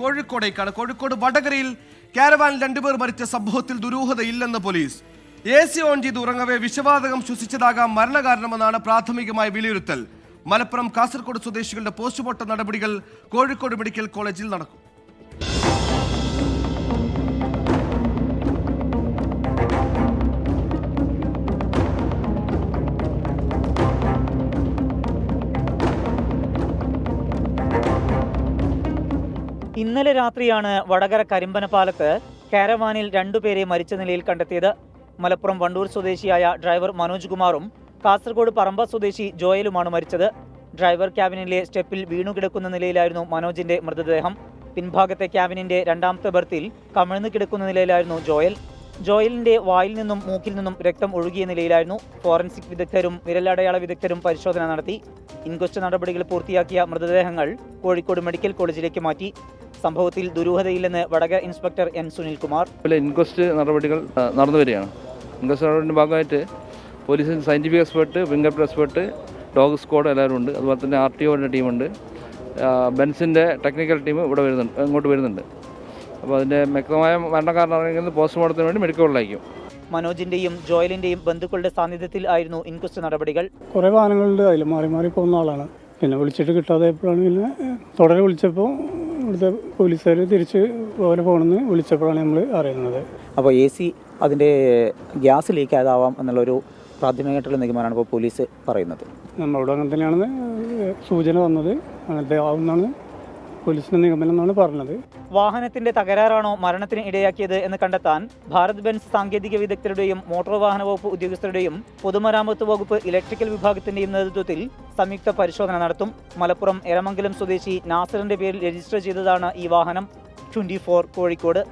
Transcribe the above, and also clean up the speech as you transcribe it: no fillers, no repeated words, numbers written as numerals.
കോഴിക്കോട് വടകരയിൽ കാരവാനിൽ 2 പേർ മരിച്ച സംഭവത്തിൽ ദുരൂഹതയില്ലെന്ന് പോലീസ്. AC ഓൺ ചെയ്ത് ഉറങ്ങവേ വിഷവാതകം ശ്വസിച്ചതാകാം മരണകാരണമെന്നാണ് പ്രാഥമികമായ വിലയിരുത്തൽ. മലപ്പുറം കാസർഗോഡ് സ്വദേശികളുടെ പോസ്റ്റ്മോർട്ടം നടപടികൾ കോഴിക്കോട് മെഡിക്കൽ കോളേജിൽ നടക്കും. ഇന്നലെ രാത്രിയാണ് വടകര കരിമ്പനപാലത്ത് കാരവാനിൽ 2 പേരെ മരിച്ച നിലയിൽ കണ്ടെത്തിയത്. മലപ്പുറം വണ്ടൂർ സ്വദേശിയായ ഡ്രൈവർ മനോജ് കുമാറും കാസർഗോഡ് പറമ്പ സ്വദേശി ജോയലുമാണ് മരിച്ചത്. ഡ്രൈവർ ക്യാബിനിലെ സ്റ്റെപ്പിൽ വീണുകിടക്കുന്ന നിലയിലായിരുന്നു മനോജിന്റെ മൃതദേഹം. പിൻഭാഗത്തെ ക്യാബിനിന്റെ 2ാമത്തെ ബർത്തിൽ കമിഴ്ന്നു കിടക്കുന്ന നിലയിലായിരുന്നു ജോയലിന്റെ വായിൽ നിന്നും മൂക്കിൽ നിന്നും രക്തം ഒഴുകിയ നിലയിലായിരുന്നു. ഫോറൻസിക് വിദഗ്ധരും വിരലടയാള വിദഗ്ധരും പരിശോധന നടത്തി. ഇൻക്വസ്റ്റ് നടപടികൾ പൂർത്തിയാക്കിയ മൃതദേഹങ്ങൾ കോഴിക്കോട് മെഡിക്കൽ കോളേജിലേക്ക് മാറ്റി. സംഭവത്തിൽ ദുരൂഹതയില്ലെന്ന് Vadakara inspector N. Sunilkumar. Inquest നടപടികൾ നടന്നു വരികയാണ്. ഇൻക്വസ്റ്റ് നടപടിയുടെ ഭാഗമായിട്ട് പോലീസിൽ scientific expert, finger print expert, dog squad എല്ലാവരും ഉണ്ട്. അതുപോലെ തന്നെ RTOയുടെ ടീമുണ്ട്. ബെൻസിൻ്റെ ടെക്നിക്കൽ ടീം ഇങ്ങോട്ട് വരുന്നുണ്ട്. അപ്പോൾ അതിൻ്റെ വ്യക്തമായ മരണകാരണം അറിയുന്നത് പോസ്റ്റ്മോർട്ടത്തിന് വേണ്ടി മെഡിക്കൽ കോളേജിലേക്കും. മനോജിന്റെയും ജോയലിന്റെയും ബന്ധുക്കളുടെ സാന്നിധ്യത്തിൽ ആയിരുന്നു ഇൻക്വസ്റ്റ് നടപടികൾ. കുറേ വാഹനങ്ങളുണ്ട്, അതിൽ മാറി പോകുന്ന ആളാണ്. പിന്നെ വിളിച്ചിട്ട് കിട്ടാതെപ്പോഴാണ് പിന്നെ തുടരെ വിളിച്ചപ്പോൾ ഇവിടുത്തെ പോലീസുകാർ തിരിച്ച് പോലെ ഫോണിൽ നിന്ന് വിളിച്ചപ്പോഴാണ് നമ്മൾ അറിയുന്നത്. അപ്പോൾ AC അതിൻ്റെ ഗ്യാസ് ലീക്ക് ആയതാവാം എന്നുള്ളൊരു പ്രാഥമികമായിട്ടുള്ള നിഗമനമാണ് ഇപ്പോൾ പോലീസ് പറയുന്നത്. നമ്മളോട് അങ്ങനെ തന്നെയാണ് സൂചന വന്നത്, അങ്ങനത്തെ ആവുമെന്നാണ് പോലീസിന്റെ നിഗമനം എന്നാണ് പറഞ്ഞത്. വാഹനത്തിന്റെ തകരാറാണോ മരണത്തിന് ഇടയാക്കിയത് എന്ന് കണ്ടെത്താൻ ഭാരത് ബെൻസ് സാങ്കേതിക വിദഗ്ധരുടെയും മോട്ടോർ വാഹന വകുപ്പ് ഉദ്യോഗസ്ഥരുടെയും പൊതുമരാമത്ത് വകുപ്പ് ഇലക്ട്രിക്കൽ വിഭാഗത്തിന്റെയും നേതൃത്വത്തിൽ സംയുക്ത പരിശോധന നടത്തും. മലപ്പുറം എരമംഗലം സ്വദേശി നാസറിന്റെ പേരിൽ രജിസ്റ്റർ ചെയ്തതാണ് ഈ വാഹനം. 24 കോഴിക്കോട്.